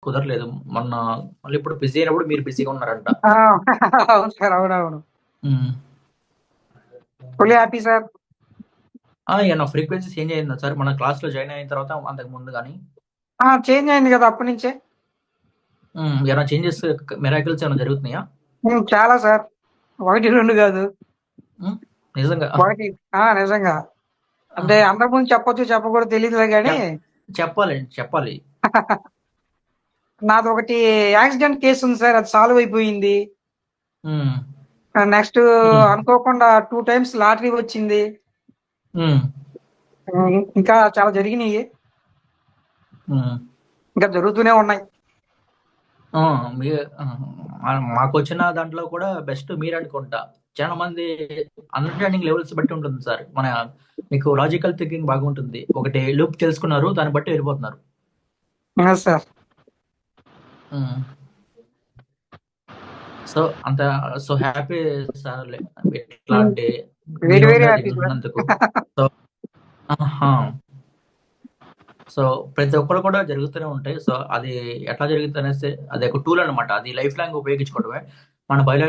కుదరలేదు. మొన్న మళ్ళీ ఇప్పుడు బిజీ అయినప్పుడు మీరు బిజీగా ఉన్నారంట. ఆ! అవును సార్. అవునవును. హ్మ్. Fully happy sir. ఏమన్నా ఫ్రీక్వెన్సీ చేంజ్ అయిందా సార్? మన క్లాస్‌లో జాయిన్ అయిన తర్వాత అంతకు ముందు గాని? చేంజ్ అయింది గదా! అప్పటినుంచే. ఏమైనా చేంజెస్ మిరాకిల్స్ ఏమైనా జరుగుతున్నాయా? చాలా సార్. 1, 2 గాదు. హ్మ్. నిజంగా. 1 నిజంగా. అంటే ఆహా! అంతకుముందు చెప్పొచ్చో చెప్పకూడదో తెలీదులే గానీ చెప్ చెప్పాలండి. చెప్పాలి. నాదొకటి యాక్సిడెంట్ కేసుంది సార్. అది సాల్వ్ అయిపోయింది. హ్మ్. నెక్స్ట్ హ్మ్. అనుకోకుండా 2 టైమ్స్ లాటరీ వచ్చింది. హ్మ్. ఇంకా చాలా జరిగినియి. హ్మ్. ఇంకా జరుగుతూనే ఉన్నాయి. ఆ! మీ మాకొచ్చిన దాంట్లో కూడా బెస్ట్ మీరనుకుంటా. చాలా మంది అండర్‌స్టాండింగ్ లెవెల్స్ బట్టి ఉంటుంది సార్. మీకు లాజికల్ థింకింగ్ బాగుంటుంది. ఒకటి లూప్ తెలుసుకున్నారు. దాన్ని బట్టి వెళ్ళిపోతున్నారు. సార్. హ్మ్. సో, అంత హ్యాపీ సార్‌లే. హ్మ్. ఇట్లాంటి మీ వెరీ వెరీ ఓన్‌గా హ్యాపీ సార్. జరిగినందుకు. సో ఆహా! సో, ప్రతి ఒక్కళ్ళు కూడా జరుగుతూనే ఉంటాయి. సో, అది ఎట్లా జరుగుద్దనేసి అదొక టూల్ అనమాట. అది లైఫ్ లాంగ్ ఉపయోగించుకోవడమే. మన బయోలాజీ